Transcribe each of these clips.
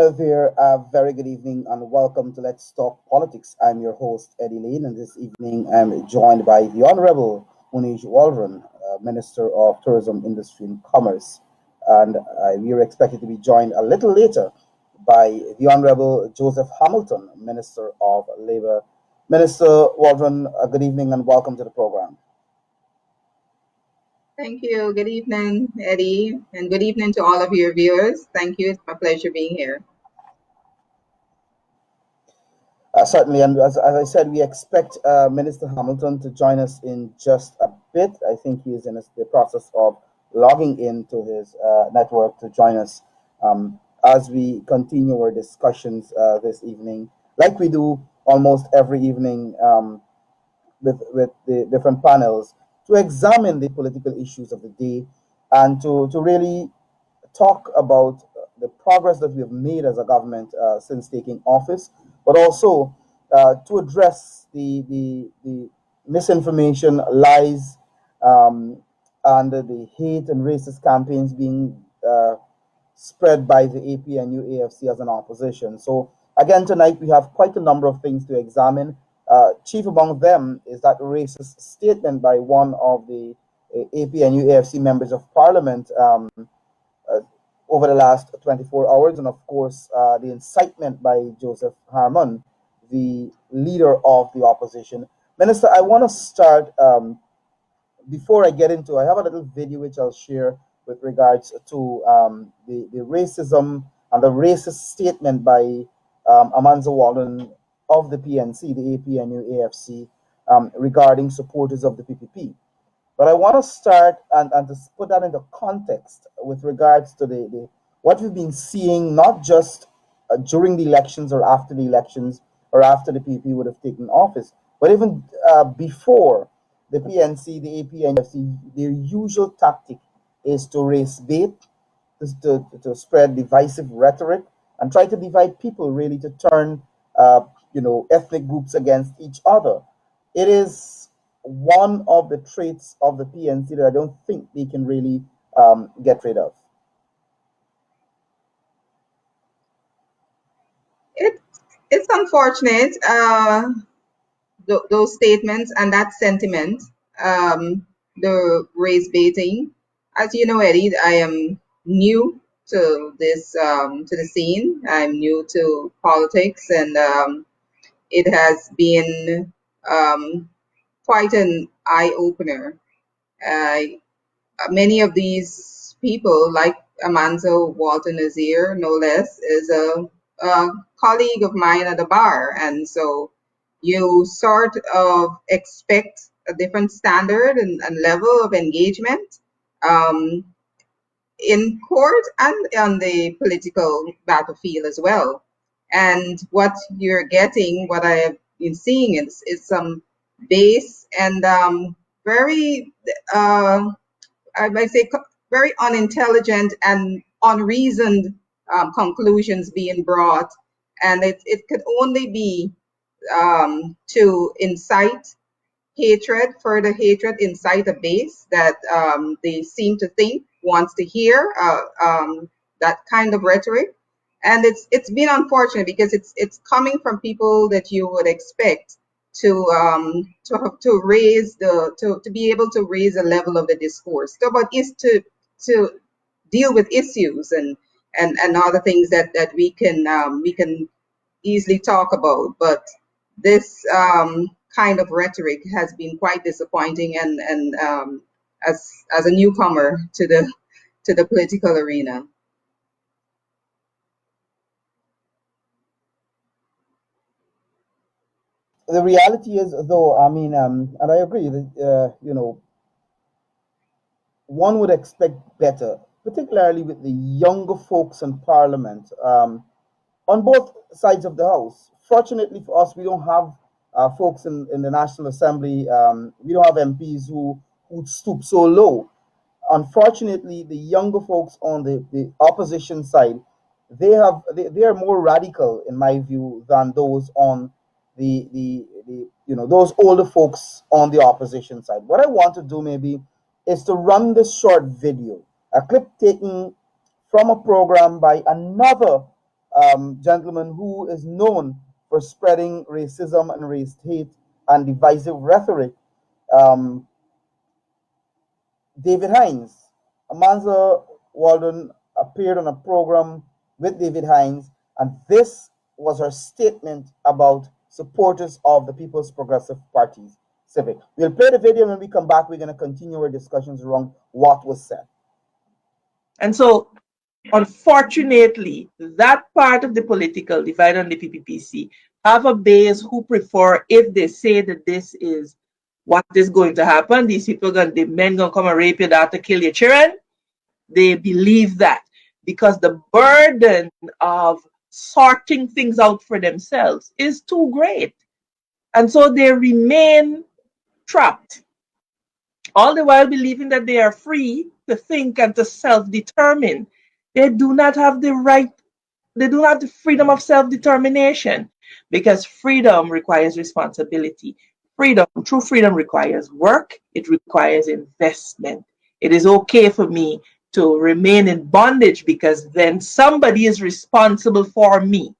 Hello there, very good evening and welcome to Let's Talk Politics. I'm your host, Eddie Layne, and this evening I'm joined by the Honorable Oneidge Walrond, Minister of Tourism, Industry and Commerce. And we are expected to be joined a little later by the Honorable Joseph Hamilton, Minister of Labour. Minister Walrond, good evening and welcome to the program. Thank you. Good evening, Eddie, and good evening to all of your viewers. Thank you. It's my pleasure being here. Certainly, and as I said, we expect Minister Hamilton to join us in just a bit. I think he is in the process of logging into his network to join us as we continue our discussions this evening, like we do almost every evening with the different panels, to examine the political issues of the day and to really talk about the progress that we've made as a government since taking office, but also to address the misinformation, lies, um, and the hate and racist campaigns being spread by the APNU AFC as an opposition. So again, tonight we have quite a number of things to examine. Chief among them is that racist statement by one of the APNU AFC members of parliament uh, over the last 24 hours, and of course, the incitement by Joseph Harmon, the leader of the opposition. Minister, I want to start before I get into, I have a little video which I'll share with regards to the racism and the racist statement by Amanza Walden of the PNC, the APNU AFC, regarding supporters of the PPP. But I want to start and to put that into context with regards to the what we've been seeing, not just during the elections or after the elections or after the PP would have taken office, but even before the PNC, the APNFC, their usual tactic is to raise bait, to spread divisive rhetoric, and try to divide people, really to turn ethnic groups against each other. It is one of the traits of the PNC that I don't think they can really get rid of. It, it's unfortunate, those statements and that sentiment, the race baiting. As you know, Eddie, I am new to to the scene. I'm new to politics, and it has been quite an eye opener. Uh, Many of these people, like Amanzo Walton Nazir, no less, is a colleague of mine at the bar. And so you sort of expect a different standard and level of engagement um, in court and on the political battlefield as well. And what you're getting, what I have been seeing, is some base and very I might say very unintelligent and unreasoned conclusions being brought, and it could only be to incite hatred, further hatred, incite a base that they seem to think wants to hear that kind of rhetoric. And it's been unfortunate because it's coming from people that you would expect to raise to be able to raise the level of the discourse, to deal with issues and other things that we can easily talk about. But this kind of rhetoric has been quite disappointing, and as a newcomer to the political arena. The reality is, though, I mean, and I agree that one would expect better, particularly with the younger folks in Parliament on both sides of the House. Fortunately for us, we don't have folks in the National Assembly. We don't have MPs who stoop so low. Unfortunately, the younger folks on the opposition side, they are more radical in my view than those on those older folks on the opposition side. What I want to do maybe is to run this short video, a clip taken from a program by another gentleman who is known for spreading racism and race hate and divisive rhetoric, um, David Hines. Amanza Walden appeared on a program with David Hines, and this was her statement about supporters of the People's Progressive Party's Civic. We'll play the video. When we come back, we're going to continue our discussions around what was said. And so, unfortunately, that part of the political divide on the PPPC have a base who prefer, if they say that this is what is going to happen, these people the men gonna come and rape your daughter, kill your children. They believe that because the burden of sorting things out for themselves is too great. And so they remain trapped, all the while believing that they are free to think and to self-determine. They do not have the right, they do not have the freedom of self-determination, because freedom requires responsibility. True freedom requires work, it requires investment. It is okay for me to remain in bondage because then somebody is responsible for me.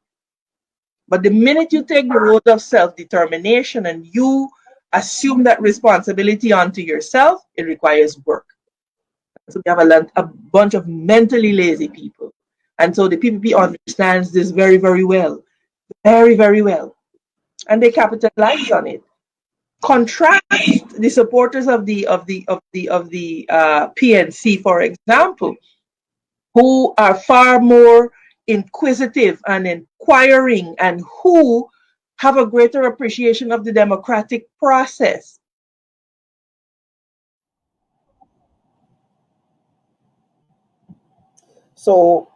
But the minute you take the road of self-determination and you assume that responsibility onto yourself, it requires work. So we have a bunch of mentally lazy people. And so the PPP understands this very, very well. Very, very well. And they capitalize on it. Contrast the supporters of the PNC, for example, who are far more inquisitive and inquiring and who have a greater appreciation of the democratic process. So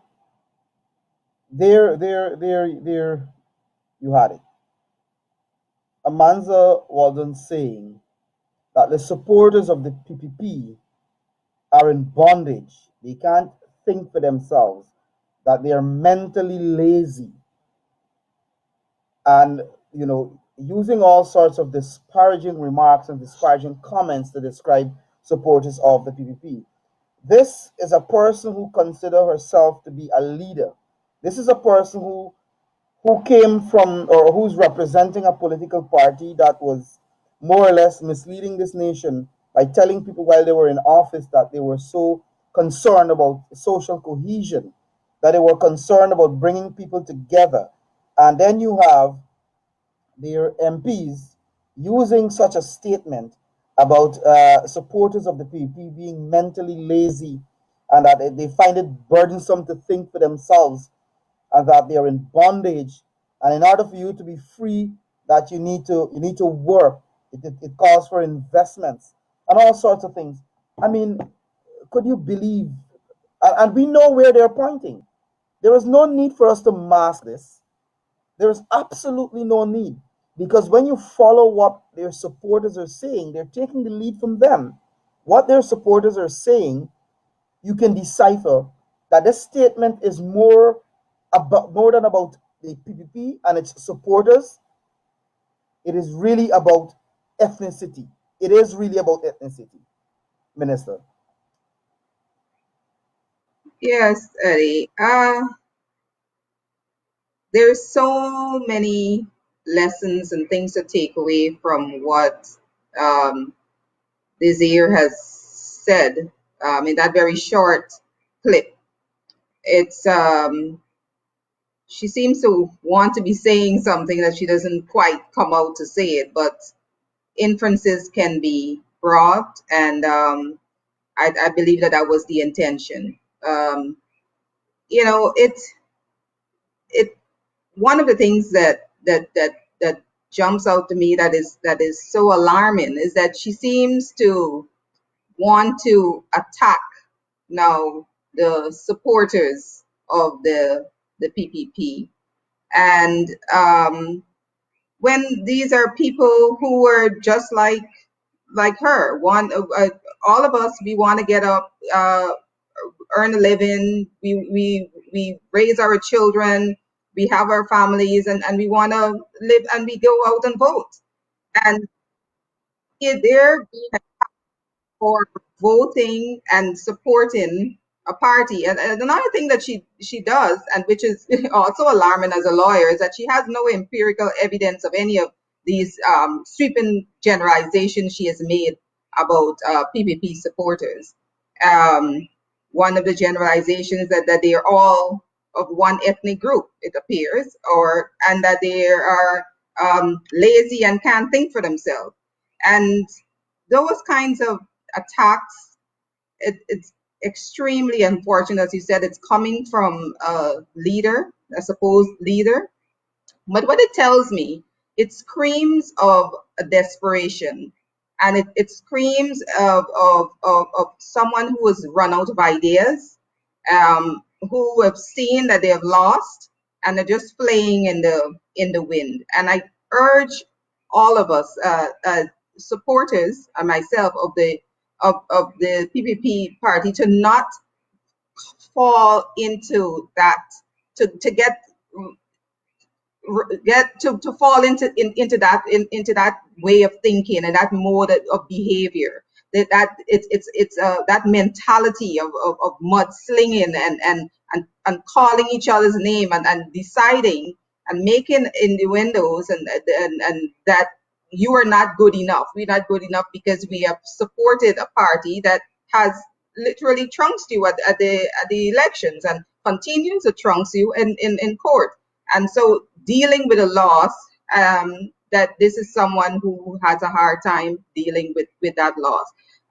there, you had it. Amanza Walden saying that the supporters of the PPP are in bondage. They can't think for themselves, that they are mentally lazy, and using all sorts of disparaging remarks and disparaging comments to describe supporters of the PPP. This is a person who considers herself to be a leader. This is a person who came from, or who's representing a political party that was more or less misleading this nation by telling people while they were in office that they were so concerned about social cohesion, that they were concerned about bringing people together. And then you have their MPs using such a statement about supporters of the PP being mentally lazy, and that they find it burdensome to think for themselves, and that they are in bondage. And in order for you to be free, that you need to work. It calls for investments and all sorts of things. I mean, could you believe? And we know where they're pointing. There is no need for us to mask this. There is absolutely no need, because when you follow what their supporters are saying, they're taking the lead from them. What their supporters are saying, you can decipher that this statement is more than about the PPP and its supporters. It is really about ethnicity. It is really about ethnicity, Minister. Yes, Eddie. There's so many lessons and things to take away from what um, Desir has said in that very short clip. It's she seems to want to be saying something that she doesn't quite come out to say it, but inferences can be brought, and I believe that that was the intention. You know, it one of the things that jumps out to me that is so alarming is that she seems to want to attack now the supporters of the PPP, and when these are people who are just like her, all of us, we want to get up, earn a living, we raise our children, we have our families, and we want to live, and we go out and vote, and they're for voting and supporting a party. And another thing that she does, and which is also alarming as a lawyer, is that she has no empirical evidence of any of these sweeping generalizations she has made about PPP supporters. One of the generalizations that they are all of one ethnic group, it appears, and that they are lazy and can't think for themselves. And those kinds of attacks, it's extremely unfortunate. As you said, it's coming from a leader, a supposed leader. But what it tells me, it screams of a desperation, and it screams of someone who has run out of ideas, who have seen that they have lost, and they're just playing in the wind. And I urge all of us, supporters and myself of the PPP party, to not fall into that, to to fall into that way of thinking and that mode of behavior, that it's that mentality of mudslinging and calling each other's name and deciding and making innuendos and that you are not good enough. We're not good enough because we have supported a party that has literally trounced you at the elections and continues to trounce you in court. And so dealing with a loss, that this is someone who has a hard time dealing with that loss.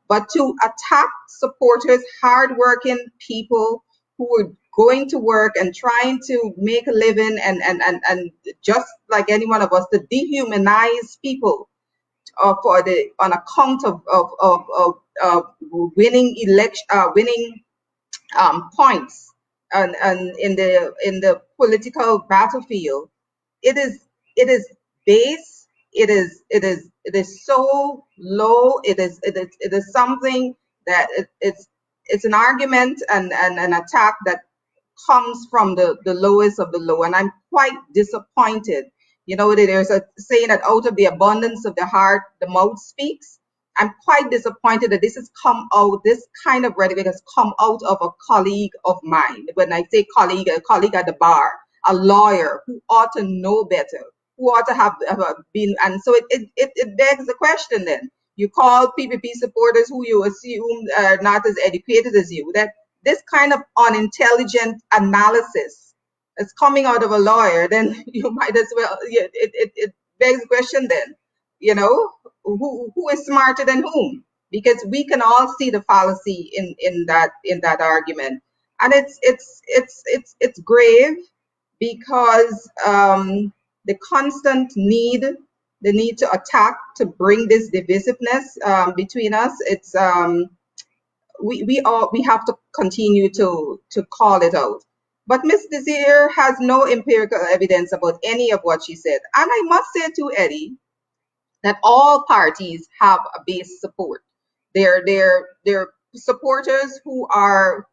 But to attack supporters, hardworking people who are going to work and trying to make a living, and just like any one of us, to dehumanize people on account of winning points and in the political battlefield, it is base. It is so low. It is something that it's an argument and an attack that comes from the lowest of the low. And I'm quite disappointed. There's a saying that out of the abundance of the heart, the mouth speaks. I'm quite disappointed that this kind of rhetoric has come out of a colleague of mine. When I say colleague, a colleague at the bar, a lawyer who ought to know better, who ought to have been. And so it begs the question then. You call PPP supporters who you assume are not as educated as you, that this kind of unintelligent analysis is coming out of a lawyer, then you might as well, it begs the question then, who is smarter than whom? Because we can all see the fallacy in that argument. And it's grave because the constant need, the need to attack, to bring this divisiveness between us, it's we have to continue to call it out. But Ms. Desir has no empirical evidence about any of what she said. And I must say to Eddie that all parties have a base support. They're supporters who are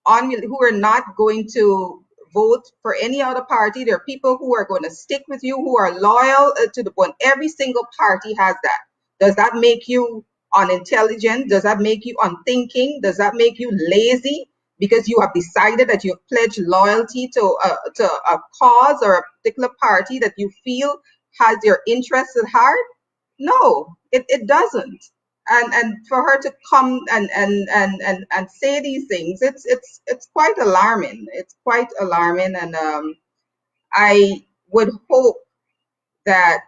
not going to vote for any other party. There are people who are going to stick with you, who are loyal to the point. Every single party has that. Does that make you unintelligent? Does that make you unthinking? Does that make you lazy because you have decided that you've pledged loyalty to a cause or a particular party that you feel has your interests at heart? No, it doesn't. And for her to come and say these things, it's quite alarming. It's quite alarming, and I would hope that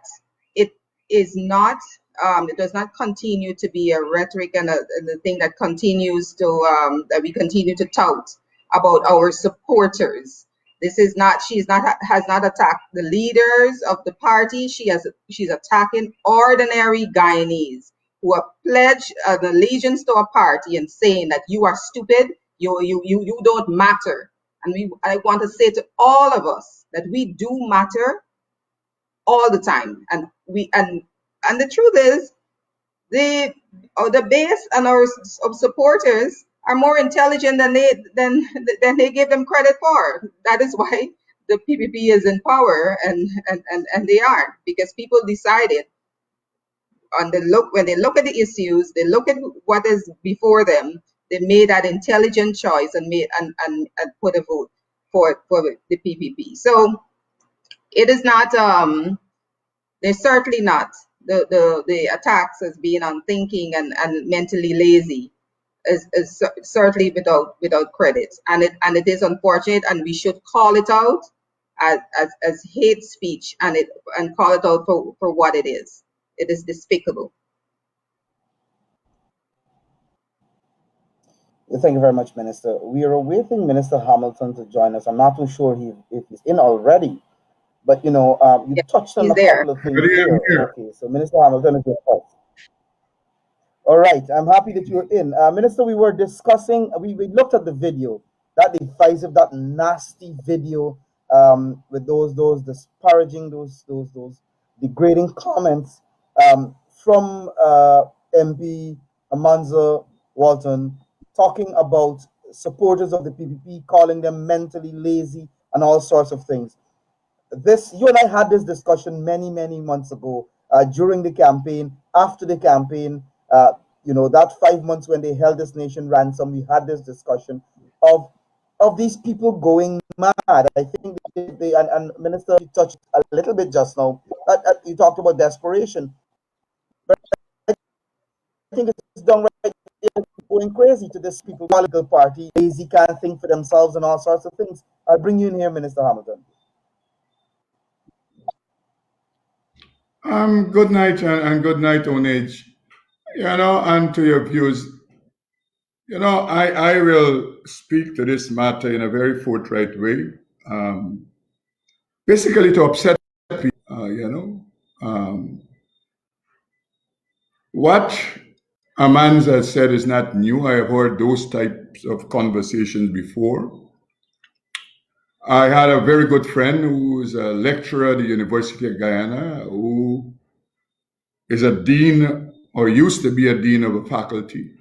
it it does not continue to be a rhetoric and the thing that continues to that we continue to tout about our supporters. This is not, has not attacked the leaders of the party. She's attacking ordinary Guyanese who have pledged an allegiance to a party and saying that you are stupid, you don't matter. And I want to say to all of us that we do matter all the time. And the truth is, the base and our supporters are more intelligent than they give them credit for. That is why the PPP is in power, and they aren't, because people decided when they look at the issues, they look at what is before them, they made that intelligent choice and put a vote for the PPP. So it is not. They're certainly not the attacks as being unthinking and mentally lazy is certainly without credit, and it is unfortunate, and we should call it out as hate speech, and call it out for what it is. It is despicable. Thank you very much, Minister. We are awaiting Minister Hamilton to join us. I'm not too sure if he's in already, but you Yeah, touched on he's a there. couple of things here. Okay, so Minister Hamilton is with us. All right, I'm happy that you're in. Minister, we were discussing, we looked at the video, that divisive, that nasty video with those disparaging, those degrading comments from MP Amanza Walton, talking about supporters of the PPP, calling them mentally lazy and all sorts of things. You and I had this discussion many months ago during the campaign, after the campaign. That 5 months when they held this nation ransom, we had this discussion of these people going mad. I think and Minister, you touched a little bit just now. You talked about desperation, but I think it's downright going crazy to this people political party, lazy, can't think for themselves and all sorts of things. I'll bring you in here, Minister Hamilton. Good night and good night, Oneidge. And to your views, I will speak to this matter in a very forthright way. Basically to upset people, what Amanza said is not new. I have heard those types of conversations before. I had a very good friend who is a lecturer at the University of Guyana, who is a dean or used to be a dean of a faculty,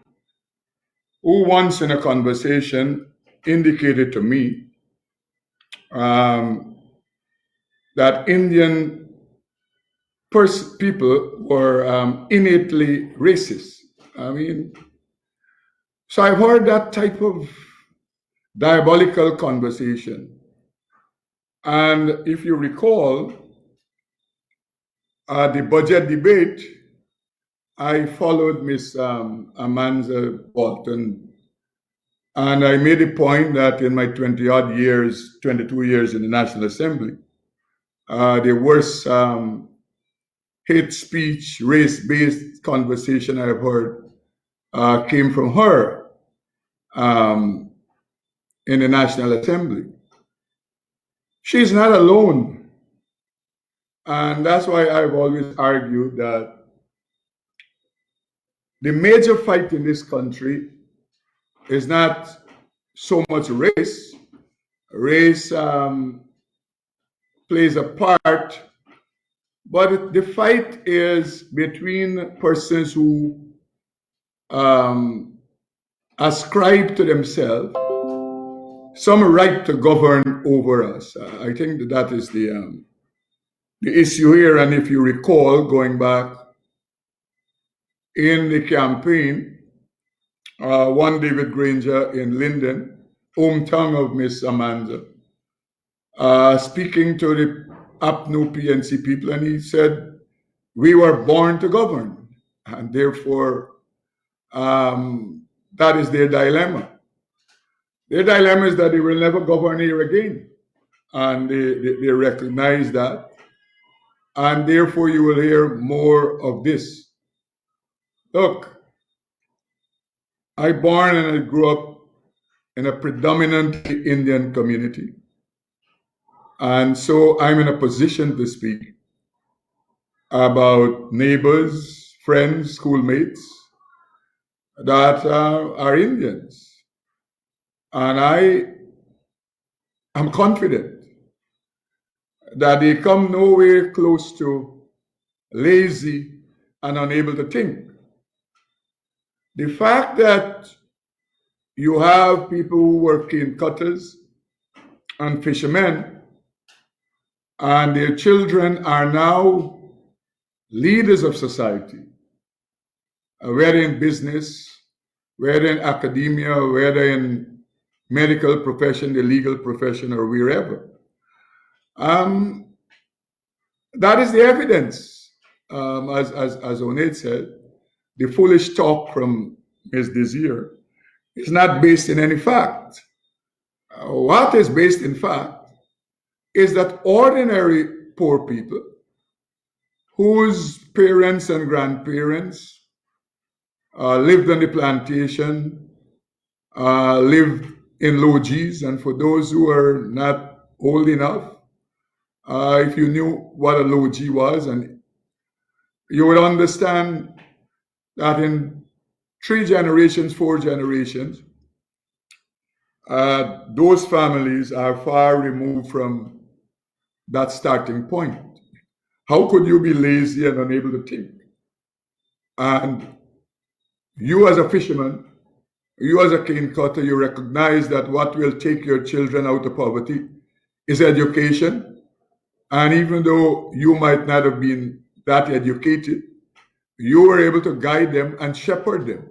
who once in a conversation indicated to me that Indian people were innately racist. So I've heard that type of diabolical conversation. And if you recall, the budget debate, I followed Miss Amanza Walton, and I made a point that in my 20-odd years, 22 years in the National Assembly, the worst hate speech, race-based conversation I've heard came from her in the National Assembly. She's not alone. And that's why I've always argued that the major fight in this country is not so much race. Race plays a part, but the fight is between persons who ascribe to themselves some right to govern over us. I think that is the issue here. And if you recall, going back in the campaign, one David Granger in Linden, hometown of Miss Amanza, speaking to the APNU PNC people, and he said, we were born to govern, and therefore that is their dilemma. Their dilemma is that they will never govern here again, and they recognize that, and therefore you will hear more of this. Look, I born and I grew up in a predominantly Indian community, and so I'm in a position to speak about neighbors, friends, schoolmates that are Indians. And I am confident that they come nowhere close to lazy and unable to think. The fact that you have people who work in cutters and fishermen, and their children are now leaders of society, whether in business whether in academia, whether in medical profession, the legal profession, or wherever. That is the evidence, as Oneidge said. The foolish talk from Ms. Desir is not based in any fact. What is based in fact is that ordinary poor people whose parents and grandparents lived on the plantation, lived in lodges, and for those who are not old enough, if you knew what a lodge was, and you would understand that in 3 generations, 4 generations, those families are far removed from that starting point. How could you be lazy and unable to think? And you as a fisherman, you as a cane cutter, you recognize that what will take your children out of poverty is education. And even though you might not have been that educated, you were able to guide them and shepherd them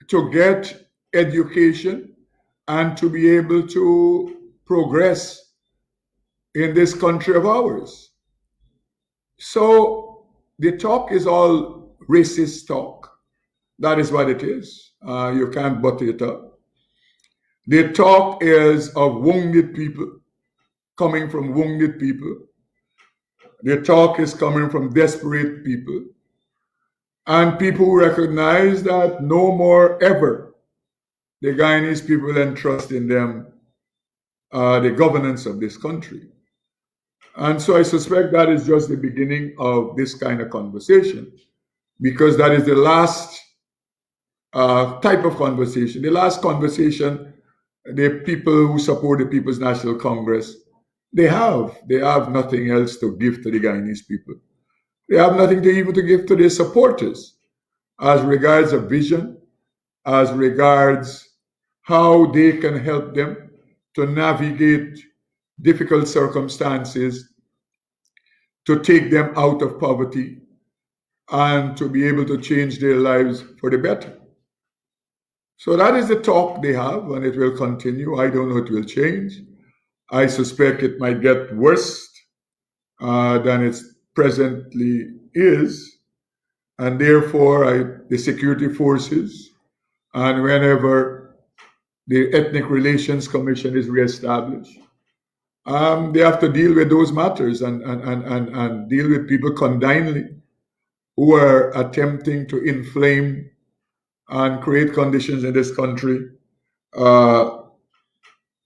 to get education and to be able to progress in this country of ours. So the talk is all racist talk. That is what it is. You can't butter it up. The talk is of wounded people, coming from wounded people. The talk is coming from desperate people. And people who recognize that no more ever the Guyanese people entrust in them the governance of this country. And so I suspect that is just the beginning of this kind of conversation, because that is the last type of conversation. The last conversation the people who support the People's National Congress, they have nothing else to give to the Guyanese people. They have nothing to even to give to their supporters as regards a vision, as regards how they can help them to navigate difficult circumstances, to take them out of poverty, and to be able to change their lives for the better. So that is the talk they have, and it will continue. I don't know if it will change. I suspect it might get worse than it presently is, and therefore the security forces, and whenever the Ethnic Relations Commission is reestablished, they have to deal with those matters and deal with people condignly who are attempting to inflame and create conditions in this country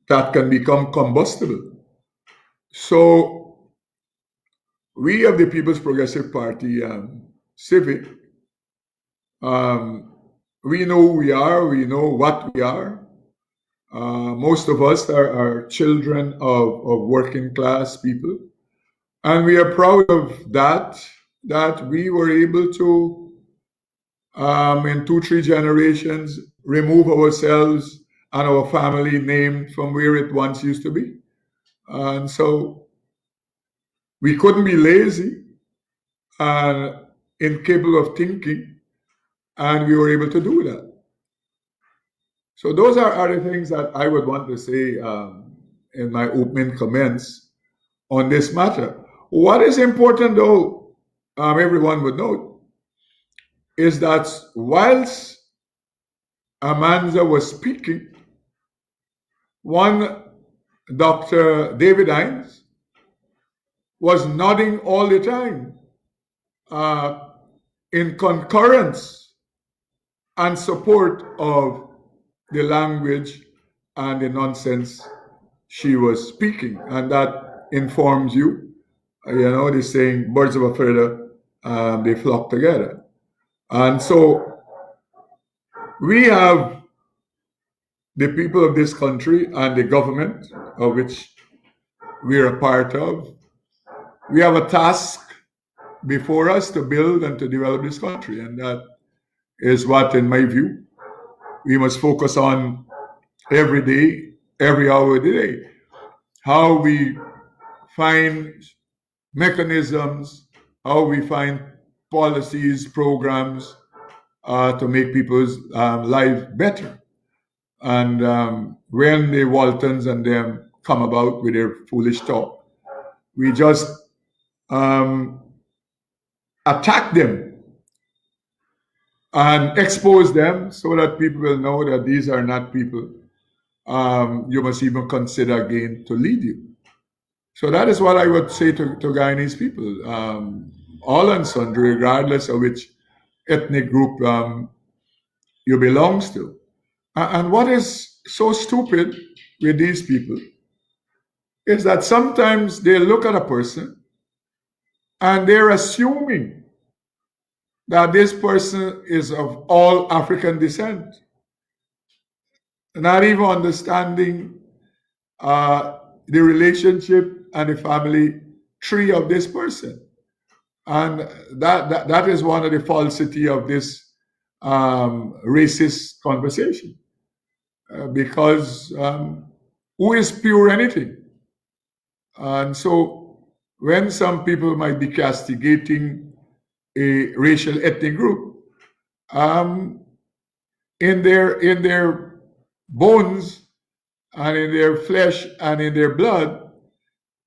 that can become combustible. So we of the People's Progressive Party, Civic, we know who we are, we know what we are. Most of us are children of working class people. And we are proud of that we were able to, in 2-3 generations, remove ourselves and our family name from where it once used to be. And so we couldn't be lazy and incapable of thinking, and we were able to do that. So those are the things that I would want to say in my opening comments on this matter. What is important, though, everyone would note, is that whilst Amanza was speaking, one Dr. David Hines was nodding all the time in concurrence and support of the language and the nonsense she was speaking. And that informs you, the saying, birds of a feather, they flock together. And so we have the people of this country and the government of which we are a part of. We have a task before us to build and to develop this country. And that is what, in my view, we must focus on every day, every hour of the day. How we find mechanisms, how we find policies, programs to make people's lives better. And when the Waltons and them come about with their foolish talk, we just attack them and expose them so that people will know that these are not people you must even consider again to lead you. So that is what I would say to Guyanese people, all and sundry, regardless of which ethnic group you belongs to. And what is so stupid with these people is that sometimes they look at a person and they're assuming that this person is of all African descent, not even understanding the relationship and the family tree of this person. And that is one of the falsity of this racist conversation. Because who is pure anything? And so when some people might be castigating a racial ethnic group, in their bones and in their flesh and in their blood,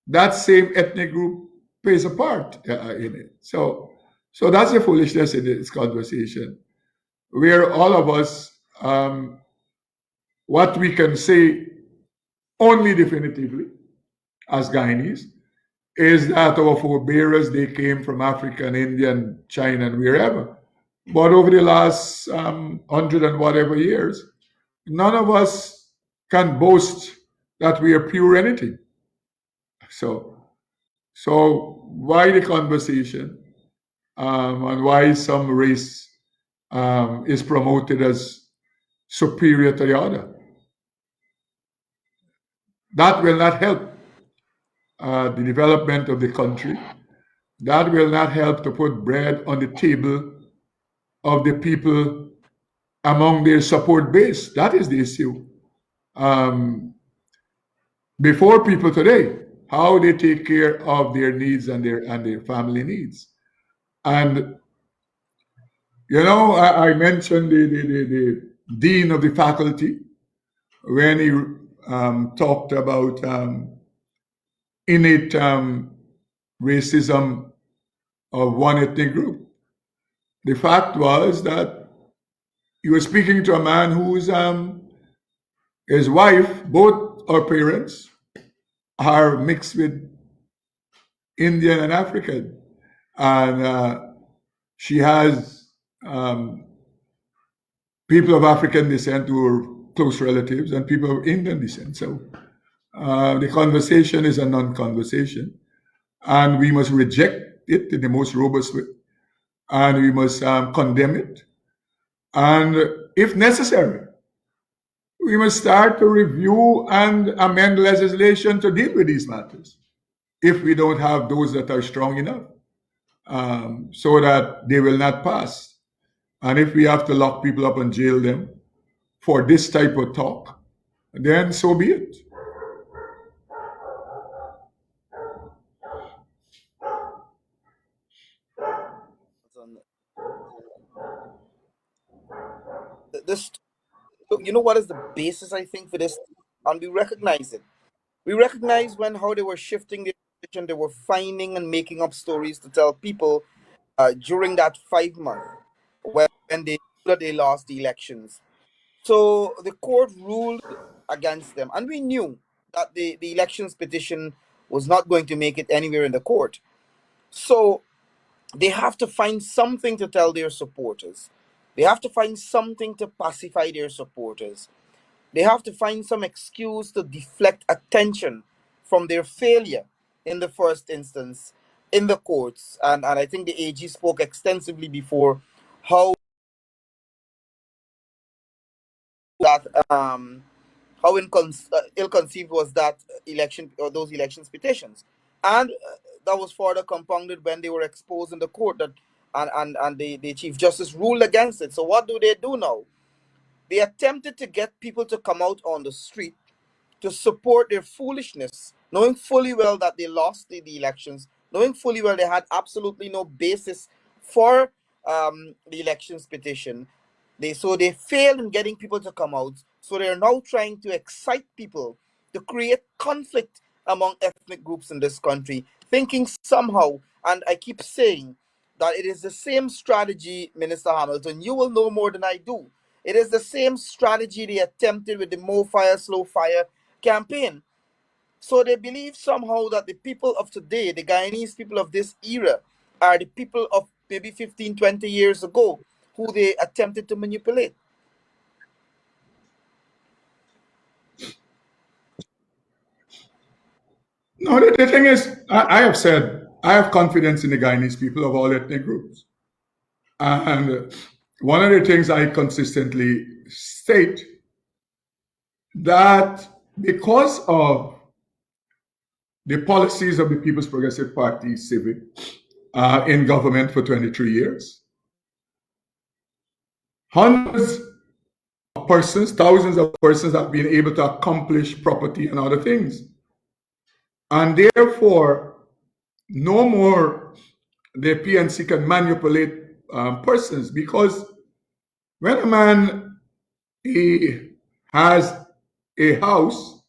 that same ethnic group plays a part in it. So that's the foolishness in this conversation, where all of us, what we can say only definitively as Guyanese is that our forebears, they came from Africa and India and China and wherever. But over the last 100 and whatever years, none of us can boast that we are pure anything. So why the conversation and why some race is promoted as superior to the other? That will not help the development of the country. That will not help to put bread on the table of the people among their support base. That is the issue. Before people today, how they take care of their needs and their family needs. And I mentioned the dean of the faculty when he talked about innate racism of one ethnic group. The fact was that he was speaking to a man whose his wife, both our parents, are mixed with Indian and African, and she has people of African descent who are close relatives and people of Indian descent. So the conversation is a non-conversation, and we must reject it in the most robust way, and we must condemn it, and if necessary, we must start to review and amend legislation to deal with these matters if we don't have those that are strong enough so that they will not pass. And if we have to lock people up and jail them for this type of talk, then so be it. This, what is the basis, I think, for this? And we recognize it. We recognize how they were shifting their position, they were finding and making up stories to tell people during that 5 month when they knew that they lost the elections. So the court ruled against them, and we knew that the elections petition was not going to make it anywhere in the court. So they have to find something to tell their supporters. They have to find something to pacify their supporters. They have to find some excuse to deflect attention from their failure in the first instance in the courts. And I think the AG spoke extensively before how that how ill-conceived was that election or those elections petitions, and that was further compounded when they were exposed in the court that and the Chief Justice ruled against it. So what do they do now? They attempted to get people to come out on the street to support their foolishness, knowing fully well that they lost the elections, knowing fully well they had absolutely no basis for the elections petition. They failed in getting people to come out. So they are now trying to excite people to create conflict among ethnic groups in this country, thinking somehow, and I keep saying that it is the same strategy, Minister Hamilton. You will know more than I do. It is the same strategy they attempted with the More Fire, Slow Fire campaign. So they believe somehow that the people of today, the Guyanese people of this era, are the people of maybe 15, 20 years ago who they attempted to manipulate. No, the thing is, I have said I have confidence in the Guyanese people of all ethnic groups. And one of the things I consistently state that because of the policies of the People's Progressive Party civic in government for 23 years, hundreds of persons, thousands of persons have been able to accomplish property and other things. And therefore, no more the PNC can manipulate persons, because when a man he has a house,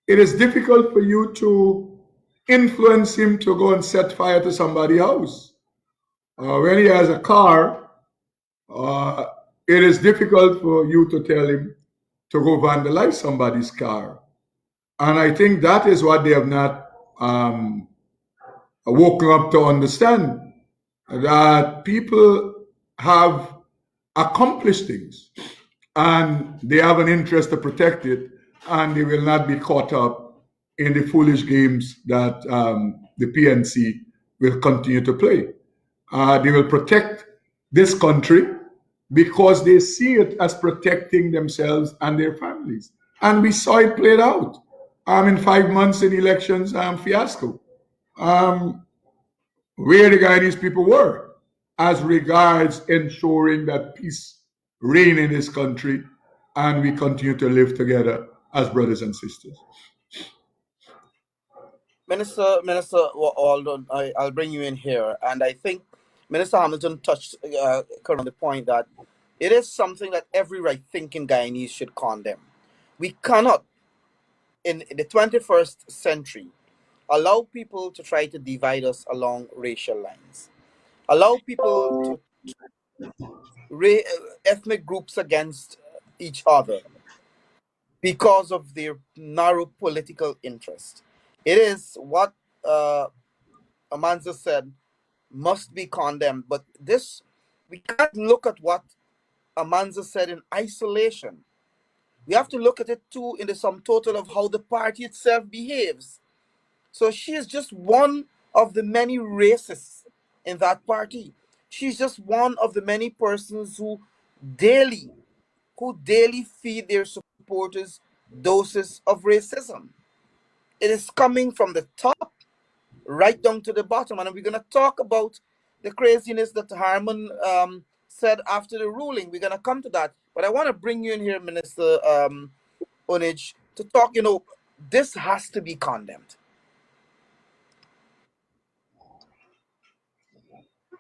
it is difficult for you to influence him to go and set fire to somebody's house. When he has a car, uh, it is difficult for you to tell him to go vandalize somebody's car. And I think that is what they have not woken up to understand, that people have accomplished things and they have an interest to protect it, and they will not be caught up in the foolish games that the PNC will continue to play. They will protect this country because they see it as protecting themselves and their families. And we saw it played out in 5 months in elections fiasco, where the Guyanese people were as regards ensuring that peace reign in this country and we continue to live together as brothers and sisters. Minister Walden, I'll bring you in here, and I think Minister Hamilton touched on the point that it is something that every right-thinking Guyanese should condemn. We cannot, in the 21st century, allow people to try to divide us along racial lines, allow people to ethnic groups against each other because of their narrow political interest. It is what Amanza said must be condemned, but this we can't look at what Amanza said in isolation. We have to look at it too in the sum total of how the party itself behaves. So she is just one of the many racists in that party. She's just one of the many persons daily who daily feed their supporters doses of racism. It is coming from the top right down to the bottom. And we're going to talk about the craziness that Harman said after the ruling. We're going to come to that. But I want to bring you in here, Minister Oneidge, to talk, this has to be condemned.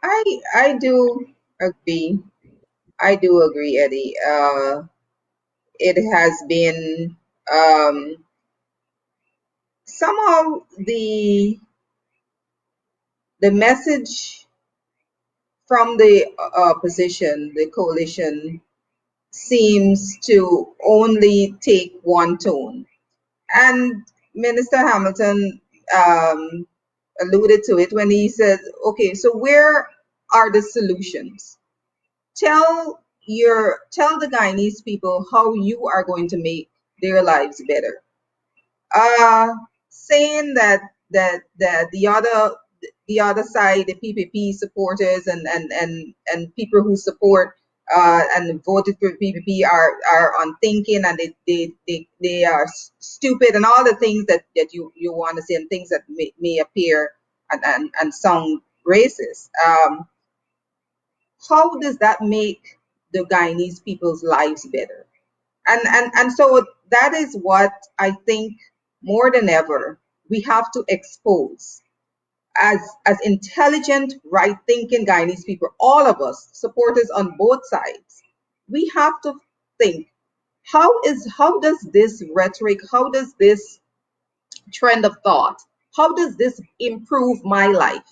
I do agree. I do agree, Eddie. It has been somehow the message from the opposition, the coalition, seems to only take one tone. And Minister Hamilton alluded to it when he said, "Okay, so where are the solutions? Tell the Guyanese people how you are going to make their lives better." Saying that the other side, the PPP supporters and people who support and voted for PPP are unthinking, and they are stupid, and all the things that you want to say, and things that may appear and sound racist. How does that make the Guyanese people's lives better? And so that is what I think more than ever we have to expose. as intelligent, right-thinking Guyanese people, all of us, supporters on both sides, we have to think, how does this rhetoric, how does this trend of thought, how does this improve my life?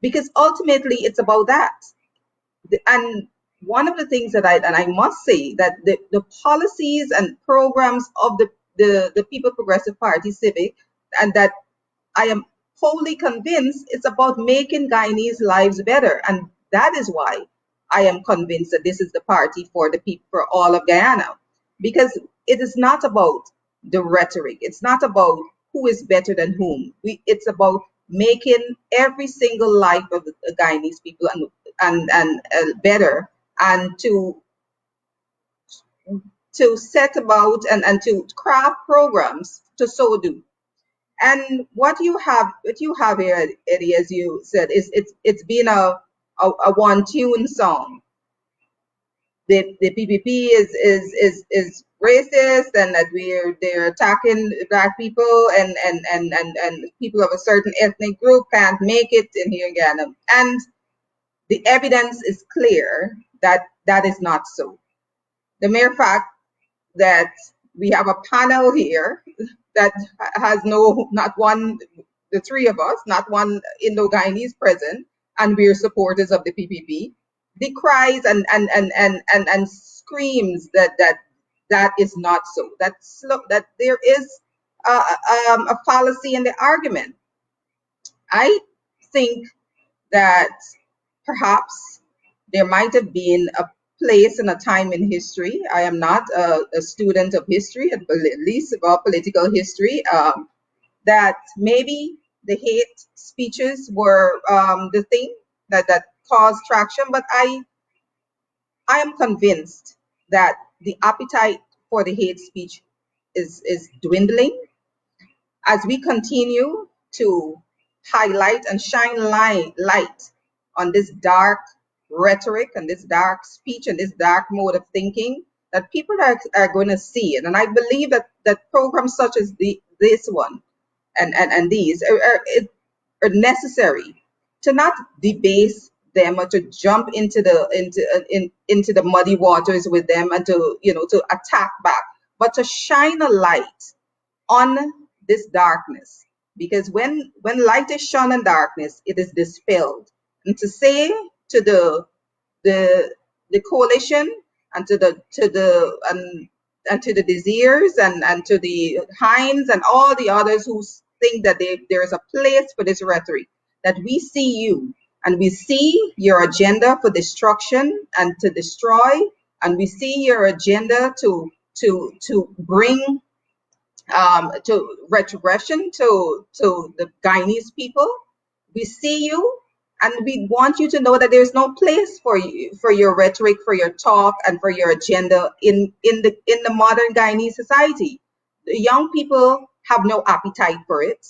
Because ultimately it's about that. And one of the things that I must say that the policies and programs of the People Progressive Party Civic, and that I am wholly convinced it's about making Guyanese lives better. And that is why I am convinced that this is the party for the people, for all of Guyana. Because it is not about the rhetoric. It's not about who is better than whom. It's about making every single life of the Guyanese people and better, and to set about and to craft programs to so do. And what you have here, Eddie, as you said, is it's been a one tune song. The PPP is racist, and that they're attacking black people, and people of a certain ethnic group can't make it in here again. And the evidence is clear that that is not so. The mere fact that we have a panel here that has not one, the three of us, not one Indo-Guyanese present, and we're supporters of the PPP, decries and screams that is not so. That there is a fallacy in the argument. I think that perhaps there might have been a place and a time in history. I am not a student of history, at least about political history, that maybe the hate speeches were the thing that caused traction. But I am convinced that the appetite for the hate speech is dwindling as we continue to highlight and shine light on this dark rhetoric and this dark speech and this dark mode of thinking, that people are going to see it. And I believe that programs such as this one and these are necessary to not debase them or to jump into the muddy waters with them and to attack back, but to shine a light on this darkness. Because when light is shone in darkness, it is dispelled. And to say to the coalition and to the Desires and to the Hines and all the others who think that there is a place for this rhetoric, that we see you and we see your agenda for destruction and to destroy, and we see your agenda to bring to retrogression to the Guyanese people. We see you, and we want you to know that there's no place for you, for your rhetoric, for your talk, and for your agenda in the modern Guyanese society. The young people have no appetite for it.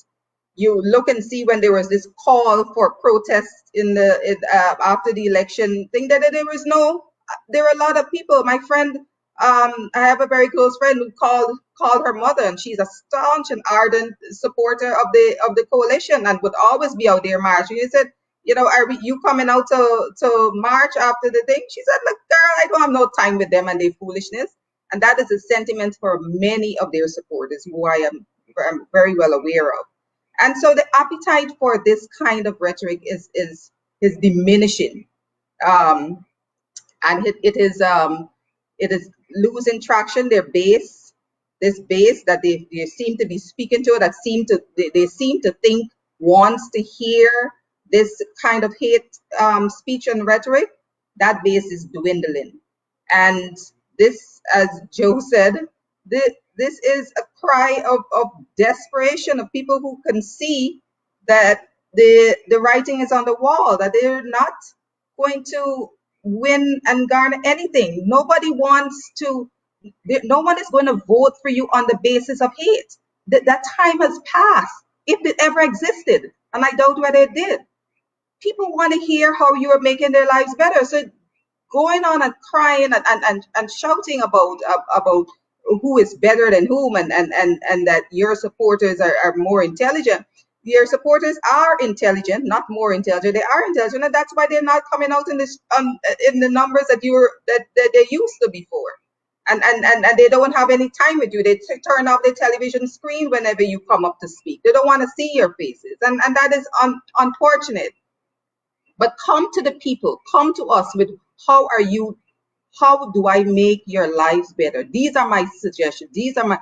You look and see when there was this call for protest after the election thing, that there were a lot of people. My friend, I have a very close friend who called her mother, and she's a staunch and ardent supporter of the coalition and would always be out there marching. He said, are you coming out to march after the thing? She said, look, girl, I don't have no time with them and their foolishness. And that is a sentiment for many of their supporters, who I am very well aware of. And so the appetite for this kind of rhetoric is diminishing, and it is losing traction. This base that they seem to be speaking to, they seem to think wants to hear this kind of hate speech and rhetoric, that base is dwindling. And this, as Joe said, this is a cry of desperation of people who can see that the writing is on the wall, that they're not going to win and garner anything. Nobody wants to, no one is going to vote for you on the basis of hate. That time has passed, if it ever existed, and I doubt whether it did. People want to hear how you are making their lives better. So going on and crying and shouting about who is better than whom, and that your supporters are more intelligent, your supporters are intelligent, not more intelligent. They are intelligent, and that's why they're not coming out in this in the numbers that that they used to before. And they don't have any time with you. They turn off the television screen whenever you come up to speak. They don't want to see your faces, and that is unfortunate. But come to the people, come to us with how do I make your lives better? These are my suggestions. These are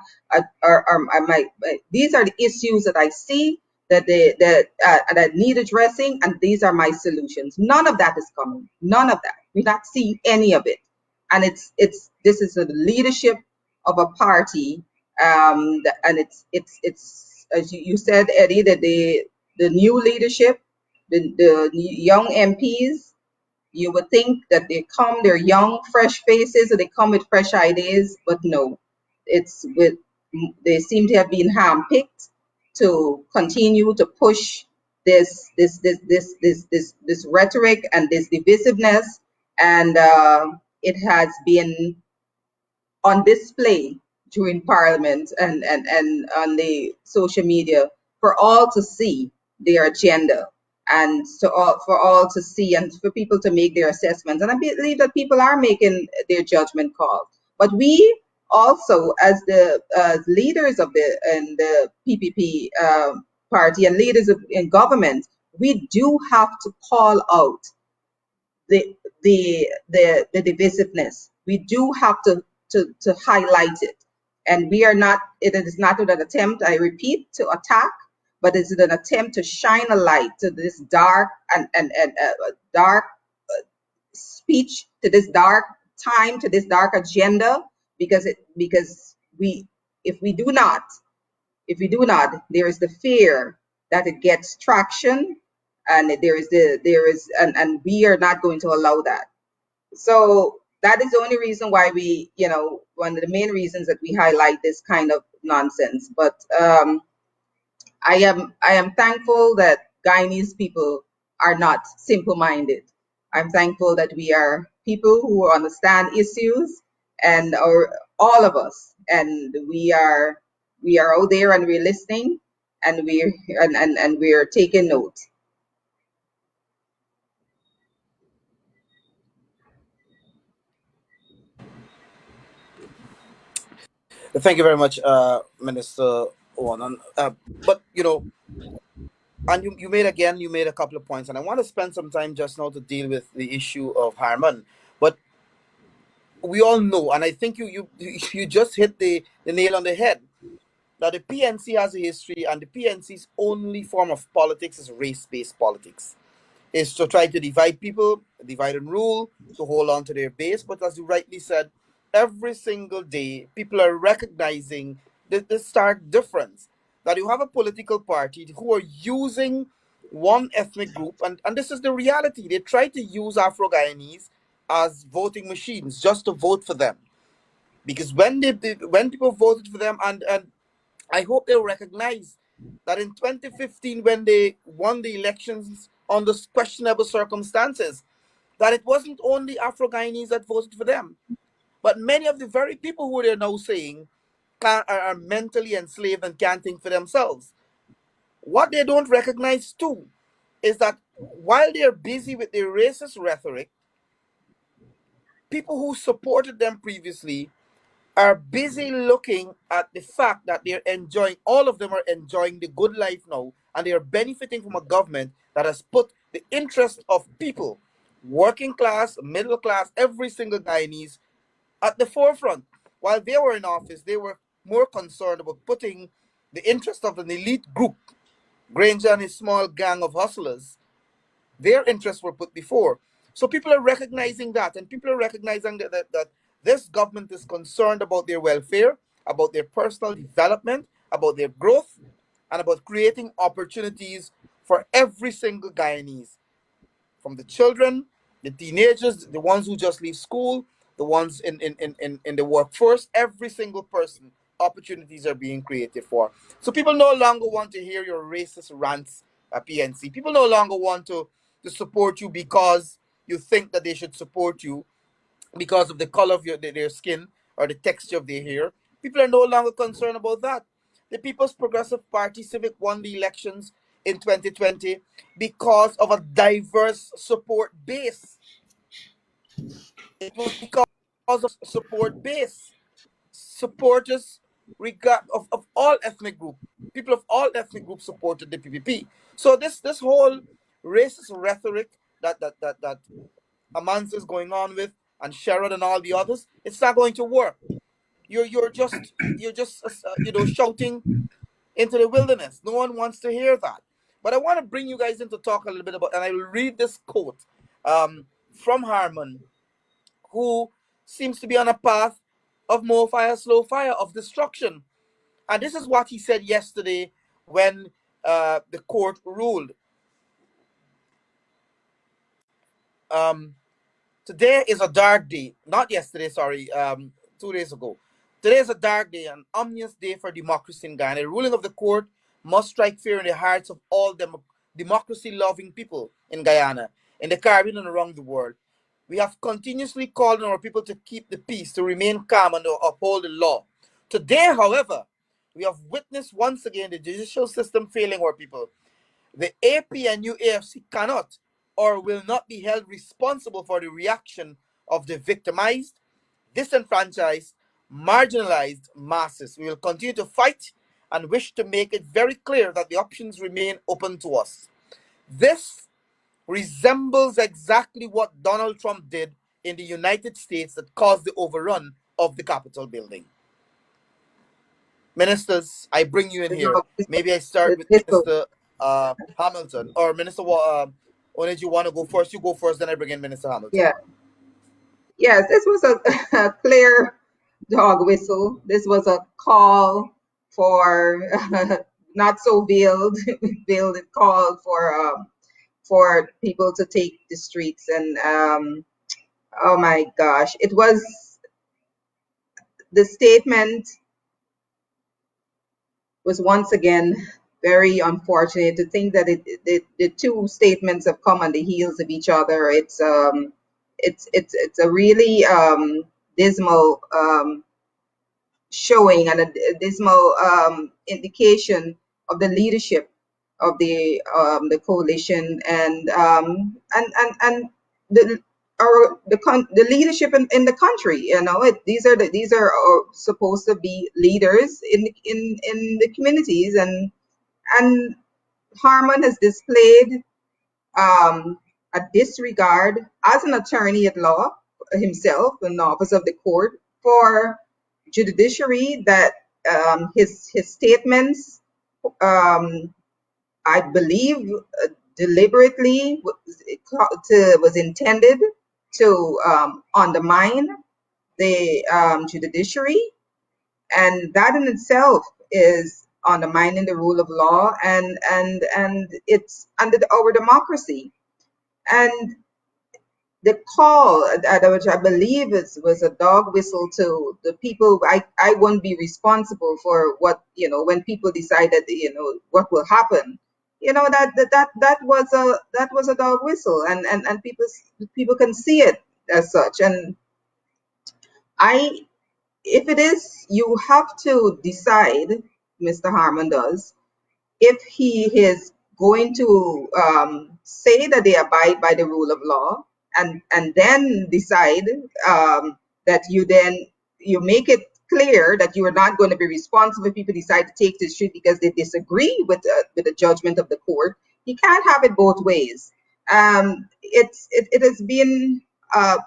these are the issues that I see that need addressing, and these are my solutions. None of that is coming. None of that. We're not seeing any of it. And this is the leadership of a party, and it's as you said, Eddie, that the new leadership, the young MPs, you would think that they're young, fresh faces, or they come with fresh ideas, but no, it's with they seem to have been handpicked to continue to push this rhetoric and this divisiveness, and it has been on display during Parliament and on the social media for all to see their agenda, and for all to see and for people to make their assessments. And I believe that people are making their judgment calls. But we also, as the leaders of the PPP party and leaders in government, we do have to call out the the divisiveness. We do have to highlight it, and we are not. It is not an attempt, I repeat, to attack, but it's an attempt to shine a light to this dark and dark speech, to this dark time, to this dark agenda, because we if we do not there is the fear that it gets traction, and and we are not going to allow that. So that is the only reason why one of the main reasons that we highlight this kind of nonsense. But I am thankful that Guyanese people are not simple-minded. I'm thankful that we are people who understand issues, and all of us, and we are out there and we're listening, and we're taking note. Thank you very much, Minister Onan. But and you made a couple of points, and I want to spend some time just now to deal with the issue of Harman. But we all know, and I think you just hit the nail on the head, that the PNC has a history, and the PNC's only form of politics is race-based politics. Is to try to divide people, divide and rule, to hold on to their base. But as you rightly said, every single day, people are recognizing the stark difference that you have a political party who are using one ethnic group, and this is the reality. They try to use Afro-Guyanese as voting machines just to vote for them. Because when people voted for them, and I hope they'll recognize that in 2015, when they won the elections under questionable circumstances, that it wasn't only Afro-Guyanese that voted for them, but many of the very people who they're now saying are mentally enslaved and can't think for themselves. What they don't recognize too is that while they're busy with their racist rhetoric, people who supported them previously are busy looking at the fact that all of them are enjoying the good life now, and they are benefiting from a government that has put the interest of people, working class, middle class, every single Guyanese, at the forefront. While they were in office, they were more concerned about putting the interest of an elite group, Granger and his small gang of hustlers, their interests were put before. So people are recognizing that, and people are recognizing that this government is concerned about their welfare, about their personal development, about their growth, and about creating opportunities for every single Guyanese, from the children, the teenagers, the ones who just leave school, the ones in the workforce, every single person, opportunities are being created for. So people no longer want to hear your racist rants at PNC. People no longer want to support you because you think that they should support you because of the color of their skin or the texture of their hair. People are no longer concerned about that. The People's Progressive Party Civic won the elections in 2020 because of a diverse support base. It was because of support base. Supporters of all ethnic groups, people of all ethnic groups supported the PPP. So this whole racist rhetoric that Amans is going on with, and Sherrod and all the others, it's not going to work. You're just shouting into the wilderness. No one wants to hear that. But I want to bring you guys in to talk a little bit about, and I will read this quote from Harmon, who seems to be on a path of more fire, slow fire, of destruction. And this is what he said yesterday when the court ruled. Um, Today is a dark day. Not yesterday, sorry, 2 days ago. Today is a dark day, an ominous day for democracy in Ghana. The ruling of the court must strike fear in the hearts of all democracy-loving people in Guyana, in the Caribbean, and around the world. We have continuously called on our people to keep the peace, to remain calm, and to uphold the law. Today, however, we have witnessed once again the judicial system failing our people. The AP and UAFC cannot or will not be held responsible for the reaction of the victimized, disenfranchised, marginalized masses. We will continue to fight and wish to make it very clear that the options remain open to us. This resembles exactly what Donald Trump did in the United States that caused the overrun of the Capitol building. Ministers, I bring you in here. Maybe I start with Minister Hamilton, or Minister Oneidge, you want to go first? You go first, then I bring in Minister Hamilton. Yeah. Yes, this was a clear dog whistle. This was a call for not so veiled, veiled call for people to take the streets. And oh my gosh, it was the statement was once again very unfortunate. To think that the two statements have come on the heels of each other. It's a really dismal showing, and a dismal indication of the leadership of the coalition, and the leadership in the country. These are supposed to be leaders in the communities, and Harmon has displayed a disregard as an attorney at law himself, an office of the court, for judiciary, that his statements, I believe, deliberately was intended to undermine the judiciary, and that in itself is undermining the rule of law, and it's under our democracy. And the call, which I believe was a dog whistle to the people. I won't be responsible for what, when people decide that, what will happen. That was a dog whistle, and people can see it as such. And if it is, you have to decide, Mr. Harmon does, if he is going to say that they abide by the rule of law, and then decide that you make it clear that you are not going to be responsible if people decide to take to the street because they disagree with the judgment of the court. You can't have it both ways. It has been a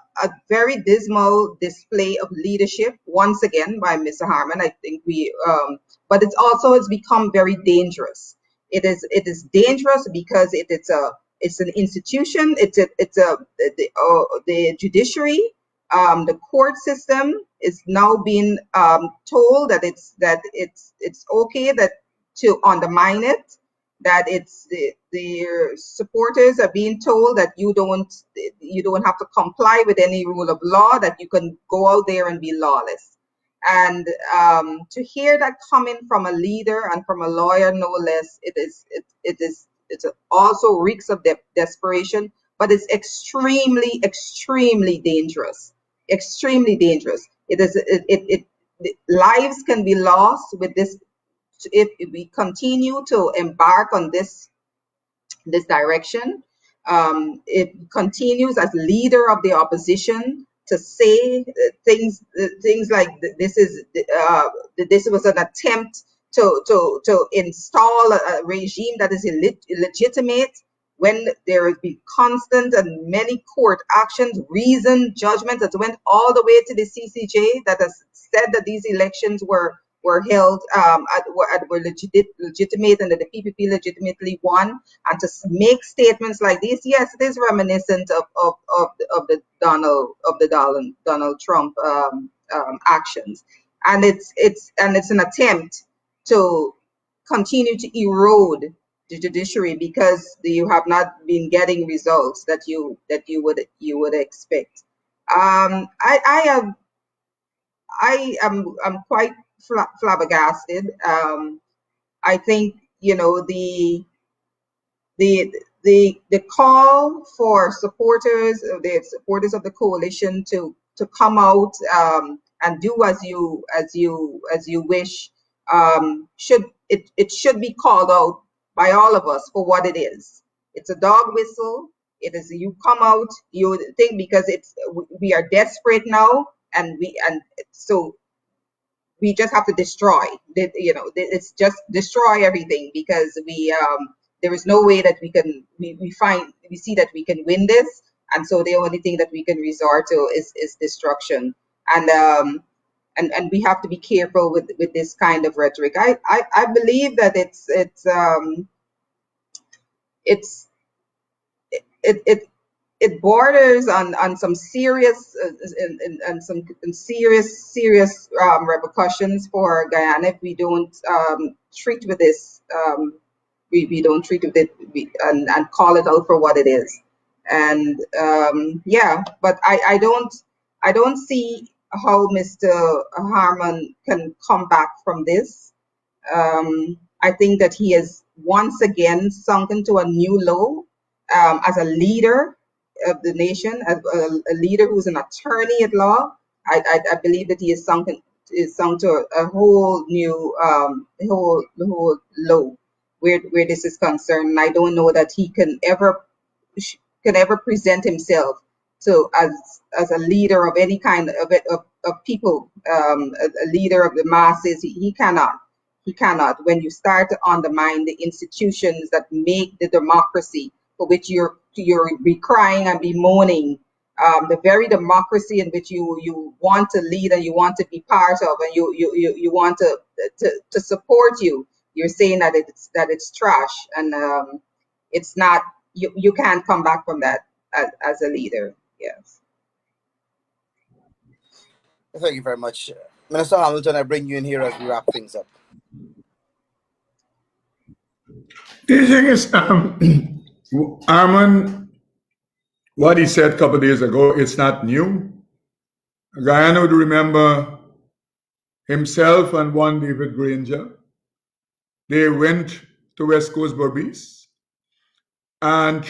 very dismal display of leadership once again by Mr. Harmon. I think but it also has become very dangerous. It is dangerous because it's an institution. The judiciary, the court system is now being told that it's okay to undermine it. That it's the supporters are being told that you don't have to comply with any rule of law, that you can go out there and be lawless. And to hear that coming from a leader and from a lawyer, no less, it also reeks of desperation, but it's extremely dangerous. Extremely dangerous. Lives can be lost with this if we continue to embark on this this direction. It continues as leader of the opposition to say things like this was an attempt to install a regime that is illegitimate, when there has been constant and many court actions, reasoned judgment that went all the way to the CCJ that has said that these elections were held were legitimate and that the PPP legitimately won. And to make statements like this, yes, it is reminiscent of the Donald Trump actions, and it's an attempt to continue to erode the judiciary because you have not been getting results that you would expect. I am quite flabbergasted. I think the call for the supporters of the coalition to come out and do as you wish should be called out by all of us for what it is. It's a dog whistle. It is, you come out, you think, because we are desperate now, and so we just have to destroy. It's just destroy everything, because there is no way that we see that we can win this, and so the only thing that we can resort to is destruction. And we have to be careful with this kind of rhetoric. I believe that it borders on some serious and serious repercussions for Guyana if we don't treat with this. We don't treat with it and call it out for what it is. And but I don't see how Mr. Harman can come back from this. I think that he has once again sunk into a new low as a leader of the nation, as a leader who's an attorney at law. I believe that he is sunk to a whole new whole low where this is concerned. And I don't know that he can ever present himself as a leader of any kind of people, a leader of the masses. He cannot. When you start to undermine the institutions that make the democracy for which you're be crying and bemoaning, the very democracy in which you want to lead and you want to be part of, and you want to support you're saying that it's trash, and it's not. You can't come back from that as a leader. Yes. Thank you very much. Minister Hamilton, I bring you in here as we wrap things up. The thing is, Arman, what he said a couple of days ago, it's not new. Guyana would remember himself and one David Granger. They went to West Coast Berbice and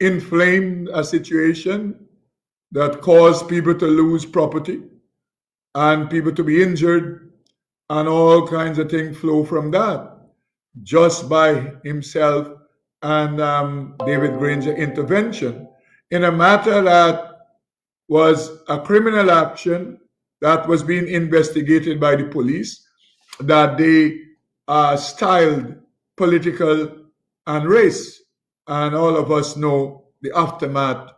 inflamed a situation that caused people to lose property and people to be injured, and all kinds of things flow from that, just by himself and David Granger intervention in a matter that was a criminal action that was being investigated by the police, that they styled political and race. And all of us know the aftermath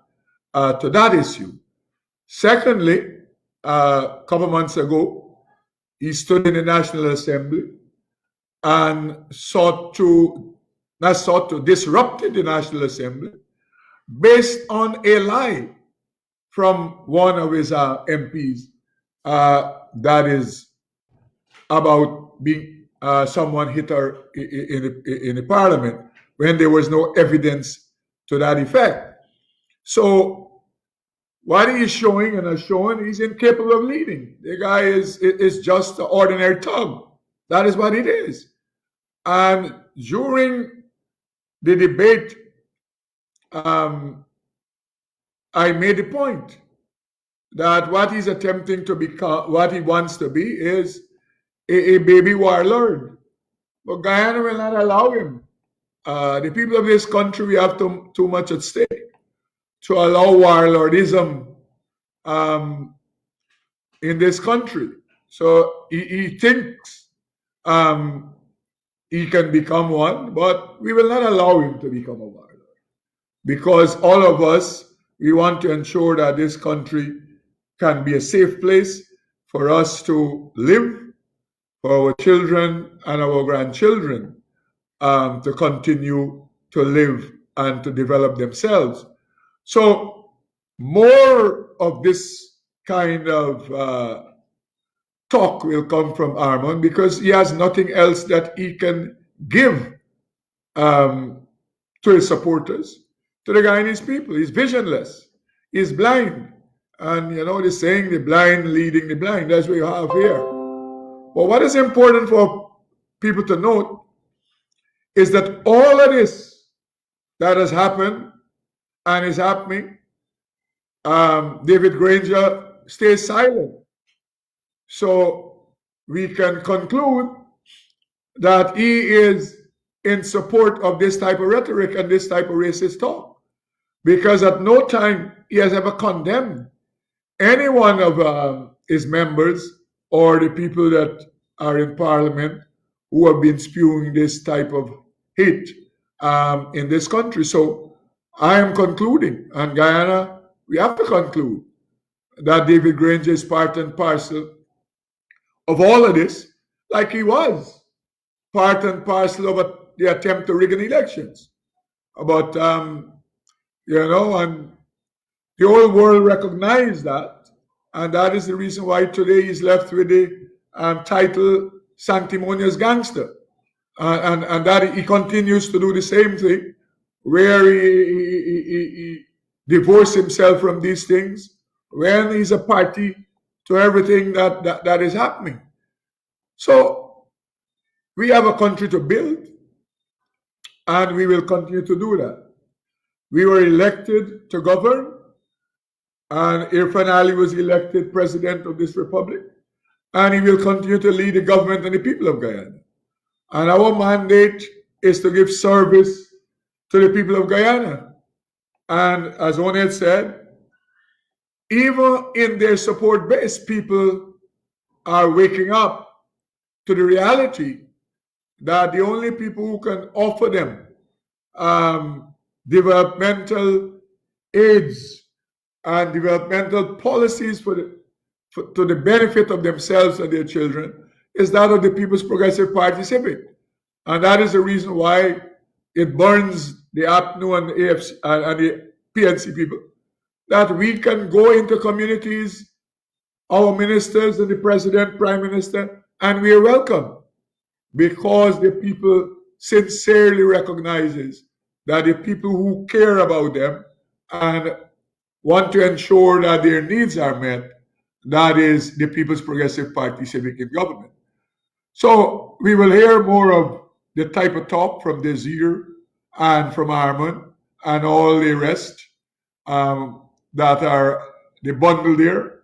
to that issue. Secondly, a couple months ago, he stood in the National Assembly and disrupted the National Assembly based on a lie from one of his MPs that is about being someone hit her in the parliament when there was no evidence to that effect. So what he is showing and has shown, he's incapable of leading. The guy is just an ordinary thug. That is what it is. And during the debate, I made the point that what he's attempting to become, what he wants to be, is a baby warlord. But Guyana will not allow him the people of this country, we have too much at stake to allow warlordism in this country. So he thinks he can become one, but we will not allow him to become a warlord, because all of us, we want to ensure that this country can be a safe place for us to live, for our children and our grandchildren to continue to live and to develop themselves. So more of this kind of talk will come from Armand, because he has nothing else that he can give to his supporters, to the Guyanese people. He's visionless. He's blind. And you know the saying, the blind leading the blind. That's what you have here. But what is important for people to note is that all of this that has happened and is happening, David Granger stays silent. So we can conclude that he is in support of this type of rhetoric and this type of racist talk, because at no time he has ever condemned any one of his members or the people that are in parliament who have been spewing this type of hate in this country. So I am concluding, and Guyana, we have to conclude that David Granger is part and parcel of all of this, like he was part and parcel of the attempt to rig an elections. But, you know, and the whole world recognized that. And that is the reason why today he's left with the title Sanctimonious Gangster. And that he continues to do the same thing, where he divorced himself from these things when he's a party to everything that is happening. So we have a country to build, and we will continue to do that. We were elected to govern, and Irfan Ali was elected president of this republic, and he will continue to lead the government and the people of Guyana. And our mandate is to give service to the people of Guyana. And as Oneidge said, even in their support base, people are waking up to the reality that the only people who can offer them developmental aids and developmental policies to the benefit of themselves and their children is that of the People's Progressive Party Civic. And that is the reason why it burns the APNU and the AFC and the PNC people, that we can go into communities, our ministers and the president, prime minister, and we are welcome, because the people sincerely recognizes that the people who care about them and want to ensure that their needs are met, that is the People's Progressive Party Civic in government. So we will hear more of the type of talk from Desir and from Armand and all the rest that are the bundle there.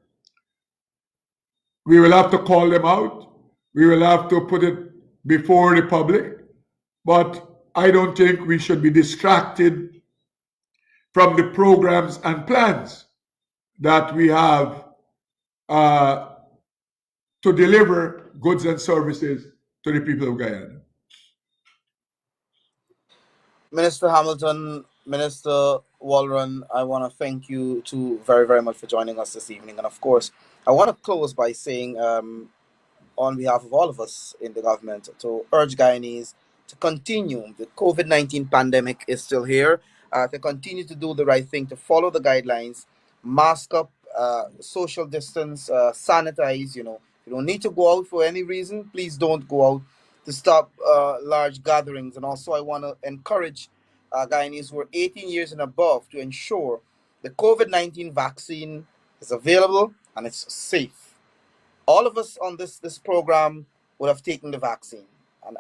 We will have to call them out. We will have to put it before the public. But I don't think we should be distracted from the programs and plans that we have to deliver goods and services to the people of Guyana. Minister Hamilton, Minister Walrond, I want to thank you two very, very much for joining us this evening. And of course, I want to close by saying, on behalf of all of us in the government, to urge Guyanese to continue. The COVID-19 pandemic is still here, to continue to do the right thing, to follow the guidelines, mask up, social distance, sanitize. You know, you don't need to go out for any reason. Please don't go out, to stop large gatherings. And also, I want to encourage Guyanese who are 18 years and above to ensure the COVID-19 vaccine is available and it's safe. All of us on this program would have taken the vaccine,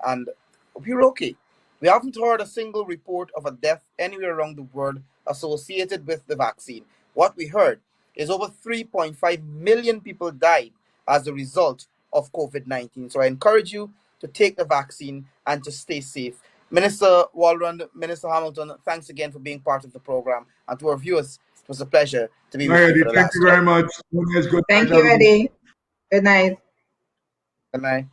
and we're okay. We haven't heard a single report of a death anywhere around the world associated with the vaccine. What we heard is over 3.5 million people died as a result of COVID-19. So I encourage you to take the vaccine and to stay safe. Minister Walrond, Minister Hamilton, thanks again for being part of the program. And to our viewers, it was a pleasure to be Bye, with you for Eddie. the Thank last you very hour. much. Good Thank you, night, everybody. Eddie. Good night. Good night.